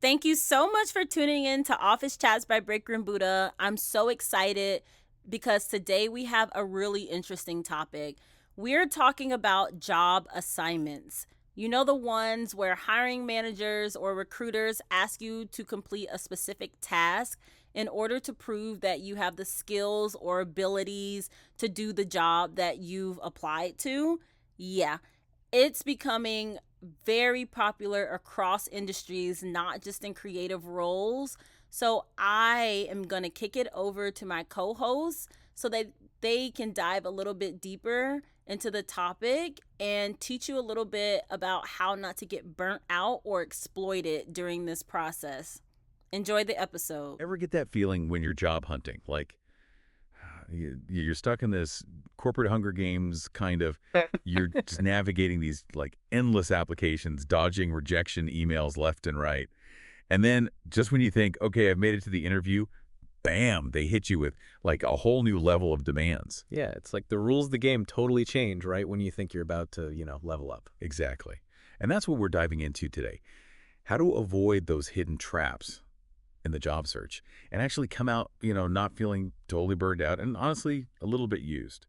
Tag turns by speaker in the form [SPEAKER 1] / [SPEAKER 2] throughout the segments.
[SPEAKER 1] Thank you so much for tuning in to Office Chats by Breakroom Buddha. I'm so excited because today we have a really interesting topic. We're talking about job assignments. You know, the ones where hiring managers or recruiters ask you to complete a specific task in order to prove that you have the skills or abilities to do the job that you've applied to. Yeah, it's becoming very popular across industries, not just in creative roles. So I am going to kick it over to my co-hosts so that they can dive a little bit deeper into the topic and teach you a little bit about how not to get burnt out or exploited during this process. Enjoy the episode.
[SPEAKER 2] Ever get that feeling when you're job hunting? Like you're stuck in this corporate Hunger Games kind of, you're just navigating these like endless applications, dodging rejection emails left and right. And then just when you think, okay, I've made it to the interview, bam, they hit you with like a whole new level of demands.
[SPEAKER 3] Yeah, it's like the rules of the game totally change right when you think you're about to, level up.
[SPEAKER 2] Exactly. And that's what we're diving into today. How to avoid those hidden traps in the job search and actually come out, not feeling totally burned out and honestly a little bit used.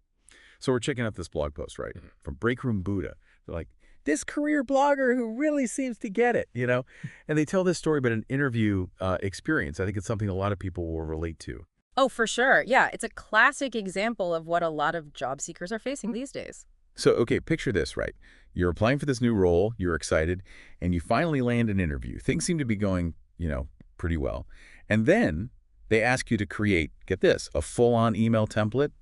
[SPEAKER 2] So we're checking out this blog post, right, from Breakroom Buddha. They're like, this career blogger who really seems to get it, and they tell this story about an interview experience. I think it's something a lot of people will relate to.
[SPEAKER 4] Oh, for sure. Yeah, it's a classic example of what a lot of job seekers are facing these days.
[SPEAKER 2] So, okay, picture this, right? You're applying for this new role, you're excited, and you finally land an interview. Things seem to be going, pretty well. And then they ask you to create, get this, a full-on email template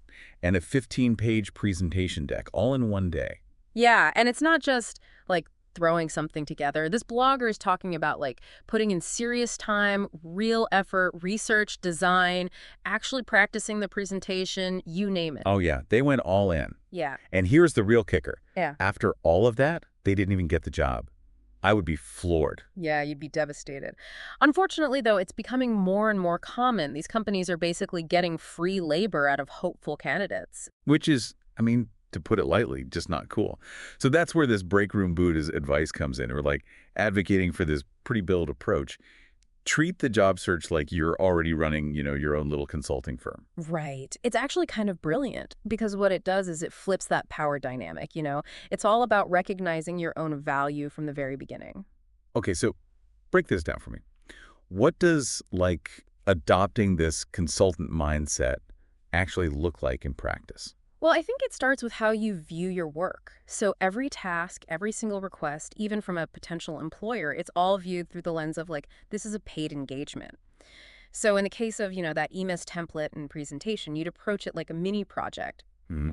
[SPEAKER 2] and a 15-page presentation deck all in one day.
[SPEAKER 4] Yeah, and it's not just like throwing something together. This blogger is talking about like putting in serious time, real effort, research, design, actually practicing the presentation, you name it.
[SPEAKER 2] Oh, yeah. They went all in.
[SPEAKER 4] Yeah.
[SPEAKER 2] And here's the real kicker.
[SPEAKER 4] Yeah.
[SPEAKER 2] After all of that, they didn't even get the job. I would be floored.
[SPEAKER 4] Yeah, you'd be devastated. Unfortunately, though, it's becoming more and more common. These companies are basically getting free labor out of hopeful candidates.
[SPEAKER 2] Which is, to put it lightly, just not cool. So that's where this Breakroom Buddha's advice comes in. Or like advocating for this pre-built approach. Treat the job search like you're already running, your own little consulting firm.
[SPEAKER 4] Right. It's actually kind of brilliant because what it does is it flips that power dynamic, It's all about recognizing your own value from the very beginning.
[SPEAKER 2] Okay, so break this down for me. What does like adopting this consultant mindset actually look like in practice?
[SPEAKER 4] Well, I think it starts with how you view your work. So every task, every single request, even from a potential employer, it's all viewed through the lens of like, this is a paid engagement. So in the case of, that EMIS template and presentation, you'd approach it like a mini project.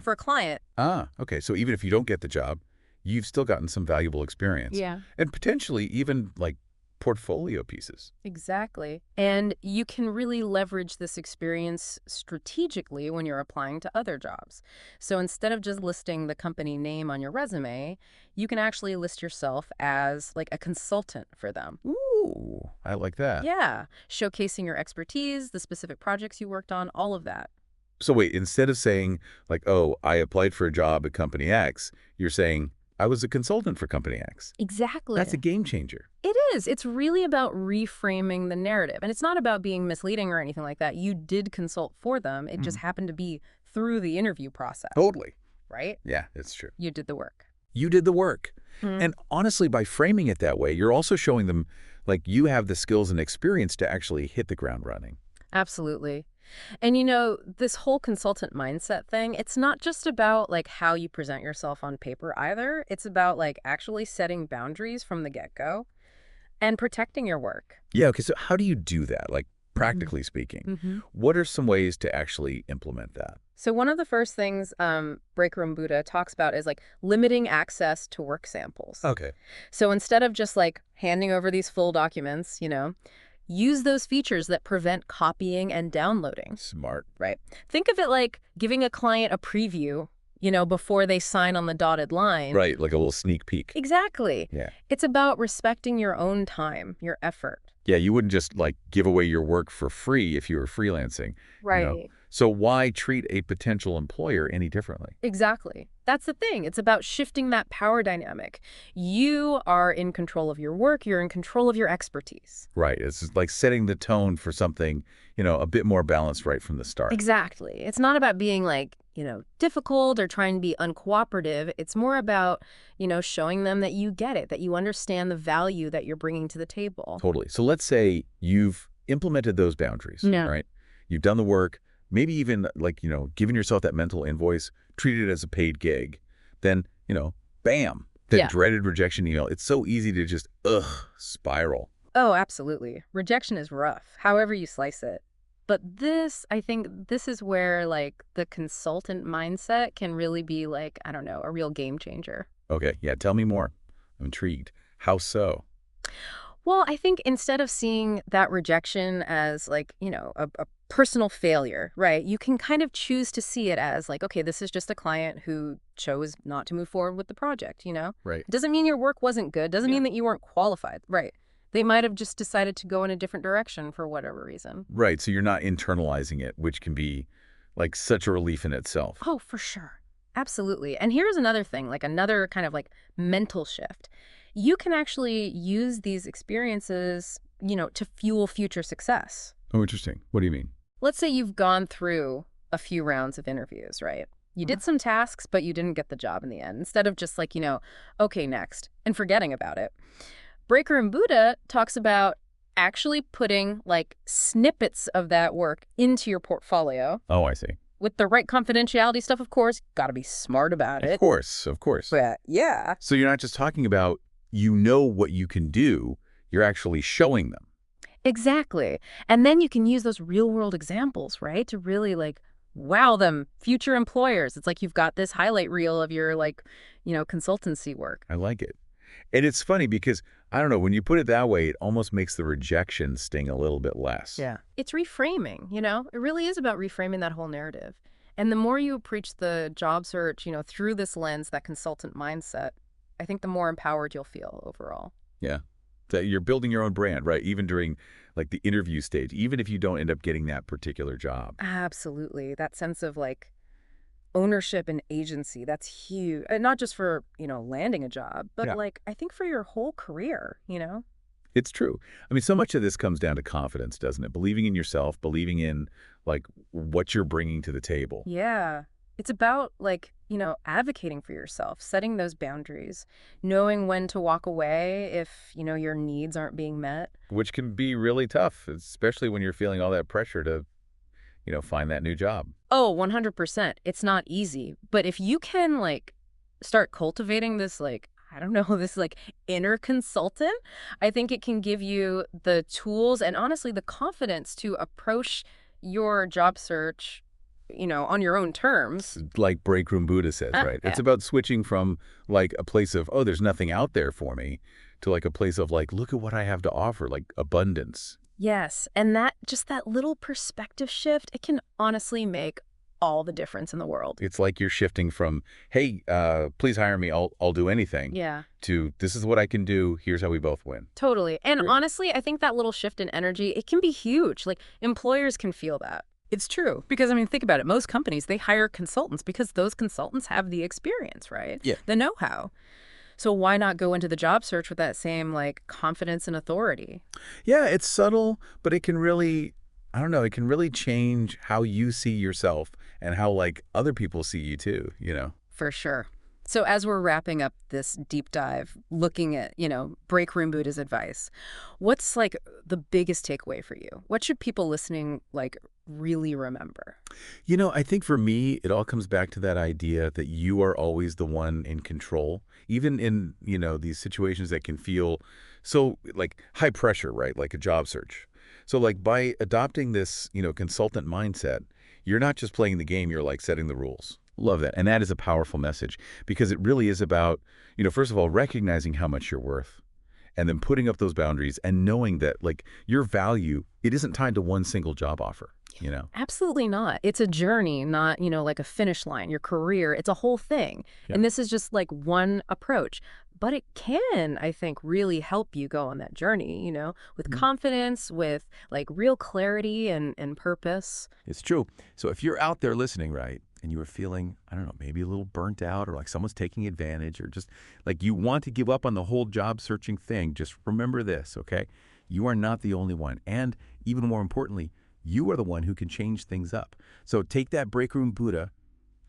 [SPEAKER 4] For a client.
[SPEAKER 2] Ah, okay. So even if you don't get the job, you've still gotten some valuable experience.
[SPEAKER 4] Yeah.
[SPEAKER 2] And potentially even like portfolio pieces.
[SPEAKER 4] Exactly. And you can really leverage this experience strategically when you're applying to other jobs. So instead of just listing the company name on your resume, you can actually list yourself as like a consultant for them.
[SPEAKER 2] Ooh, I like that.
[SPEAKER 4] Yeah. Showcasing your expertise, the specific projects you worked on, all of that.
[SPEAKER 2] So wait, instead of saying like, oh, I applied for a job at Company X, you're saying, I was a consultant for Company X.
[SPEAKER 4] Exactly.
[SPEAKER 2] That's a game changer.
[SPEAKER 4] It is. It's really about reframing the narrative. And it's not about being misleading or anything like that. You did consult for them. It just happened to be through the interview process.
[SPEAKER 2] Totally.
[SPEAKER 4] Right?
[SPEAKER 2] Yeah, it's true.
[SPEAKER 4] You did the work.
[SPEAKER 2] You did the work. And honestly, by framing it that way, you're also showing them like you have the skills and experience to actually hit the ground running.
[SPEAKER 4] Absolutely. And this whole consultant mindset thing, it's not just about like how you present yourself on paper either. It's about like actually setting boundaries from the get-go and protecting your work.
[SPEAKER 2] Yeah, okay, so how do you do that? Like practically speaking, what are some ways to actually implement that?
[SPEAKER 4] So one of the first things Breakroom Buddha talks about is like limiting access to work samples.
[SPEAKER 2] Okay.
[SPEAKER 4] So instead of just like handing over these full documents, use those features that prevent copying and downloading.
[SPEAKER 2] Smart.
[SPEAKER 4] Right. Think of it like giving a client a preview, before they sign on the dotted line.
[SPEAKER 2] Right, like a little sneak peek.
[SPEAKER 4] Exactly.
[SPEAKER 2] Yeah.
[SPEAKER 4] It's about respecting your own time, your effort.
[SPEAKER 2] Yeah, you wouldn't just like give away your work for free if you were freelancing.
[SPEAKER 4] Right.
[SPEAKER 2] So why treat a potential employer any differently?
[SPEAKER 4] Exactly. That's the thing. It's about shifting that power dynamic. You are in control of your work. You're in control of your expertise.
[SPEAKER 2] Right. It's like setting the tone for something, a bit more balanced right from the start.
[SPEAKER 4] Exactly. It's not about being like, difficult or trying to be uncooperative. It's more about, showing them that you get it, that you understand the value that you're bringing to the table.
[SPEAKER 2] Totally. So let's say you've implemented those boundaries,
[SPEAKER 4] Yeah.
[SPEAKER 2] right? You've done the work, maybe even like, given yourself that mental invoice, treat it as a paid gig. Then, bam, that
[SPEAKER 4] Yeah.
[SPEAKER 2] dreaded rejection email. It's so easy to just, spiral.
[SPEAKER 4] Oh, absolutely. Rejection is rough, however you slice it. But I think this is where like the consultant mindset can really be like, I don't know, a real game changer.
[SPEAKER 2] Okay. Yeah. Tell me more. I'm intrigued. How so?
[SPEAKER 4] Well, I think instead of seeing that rejection as like, a personal failure, right? You can kind of choose to see it as like, okay, this is just a client who chose not to move forward with the project.
[SPEAKER 2] Right.
[SPEAKER 4] It doesn't mean your work wasn't good. Doesn't mean that you weren't qualified. Right. They might have just decided to go in a different direction for whatever reason.
[SPEAKER 2] Right. So you're not internalizing it, which can be like such a relief in itself.
[SPEAKER 4] Oh, for sure. Absolutely. And here's another thing, like another kind of like mental shift. You can actually use these experiences, to fuel future success.
[SPEAKER 2] Oh, interesting. What do you mean?
[SPEAKER 4] Let's say you've gone through a few rounds of interviews, right? You did some tasks, but you didn't get the job in the end. Instead of just like, okay, next, and forgetting about it. Breakroom Buddha talks about actually putting like snippets of that work into your portfolio.
[SPEAKER 2] Oh, I see.
[SPEAKER 4] With the right confidentiality stuff, of course. Got to be smart about it.
[SPEAKER 2] Of course. Of course.
[SPEAKER 4] But yeah.
[SPEAKER 2] So you're not just talking about what you can do, you're actually showing them.
[SPEAKER 4] Exactly. And then you can use those real world examples, right? To really like wow them, future employers. It's like you've got this highlight reel of your like, consultancy work.
[SPEAKER 2] I like it. And it's funny because, I don't know, when you put it that way, it almost makes the rejection sting a little bit less.
[SPEAKER 4] Yeah. It's reframing, It really is about reframing that whole narrative. And the more you approach the job search, through this lens, that consultant mindset, I think the more empowered you'll feel overall.
[SPEAKER 2] Yeah. That you're building your own brand, right? Even during like the interview stage, even if you don't end up getting that particular job.
[SPEAKER 4] Absolutely. That sense of like ownership and agency, that's huge. And not just for, landing a job, but
[SPEAKER 2] Yeah.
[SPEAKER 4] like I think for your whole career,
[SPEAKER 2] It's true. I mean, so much of this comes down to confidence, doesn't it? Believing in yourself, believing in like what you're bringing to the table.
[SPEAKER 4] Yeah. It's about like, advocating for yourself, setting those boundaries, knowing when to walk away if, your needs aren't being met.
[SPEAKER 2] Which can be really tough, especially when you're feeling all that pressure to, find that new job.
[SPEAKER 4] Oh, 100%. It's not easy. But if you can like start cultivating this like, I don't know, this like inner consultant, I think it can give you the tools and honestly the confidence to approach your job search, on your own terms.
[SPEAKER 2] Like Breakroom Buddha says, right? It's about switching from like a place of, oh, there's nothing out there for me, to like a place of like, look at what I have to offer, like abundance.
[SPEAKER 4] Yes. And that just that little perspective shift, it can honestly make all the difference in the world.
[SPEAKER 2] It's like you're shifting from, hey, please hire me, I'll do anything,
[SPEAKER 4] Yeah.
[SPEAKER 2] to this is what I can do, here's how we both win.
[SPEAKER 4] Totally. And
[SPEAKER 2] Great.
[SPEAKER 4] honestly, I think that little shift in energy, it can be huge. Like employers can feel that. It's true. Because, think about it. Most companies, they hire consultants because those consultants have the experience, right?
[SPEAKER 2] Yeah.
[SPEAKER 4] The know-how. So why not go into the job search with that same, like, confidence and authority?
[SPEAKER 2] Yeah, it's subtle, but it can really, I don't know, it can really change how you see yourself and how like other people see you too,
[SPEAKER 4] For sure. So as we're wrapping up this deep dive, looking at, Breakroom Buddha's advice, what's like the biggest takeaway for you? What should people listening like really remember?
[SPEAKER 2] I think for me, it all comes back to that idea that you are always the one in control, even in, these situations that can feel so like high pressure, right? Like a job search. So like by adopting this, consultant mindset, you're not just playing the game, you're like setting the rules. Love that. And that is a powerful message because it really is about, first of all, recognizing how much you're worth and then putting up those boundaries and knowing that like your value, it isn't tied to one single job offer,
[SPEAKER 4] Absolutely not. It's a journey, not, like a finish line, your career. It's a whole thing.
[SPEAKER 2] Yeah.
[SPEAKER 4] And this is just like one approach. but it can, I think, really help you go on that journey, with
[SPEAKER 2] Mhm.
[SPEAKER 4] confidence, with like real clarity and purpose.
[SPEAKER 2] It's true. So if you're out there listening, right, and you are feeling, I don't know, maybe a little burnt out or like someone's taking advantage or just like you want to give up on the whole job searching thing, just remember this, okay? You are not the only one. And even more importantly, you are the one who can change things up. So take that Breakroom Buddha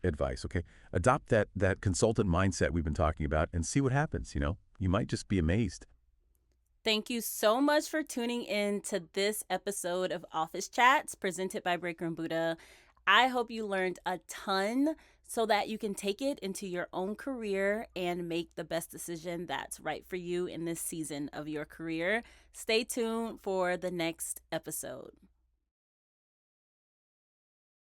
[SPEAKER 2] advice, okay? Adopt that consultant mindset we've been talking about and see what happens, You might just be amazed.
[SPEAKER 1] Thank you so much for tuning in to this episode of Office Chats presented by Breakroom Buddha. I hope you learned a ton so that you can take it into your own career and make the best decision that's right for you in this season of your career. Stay tuned for the next episode.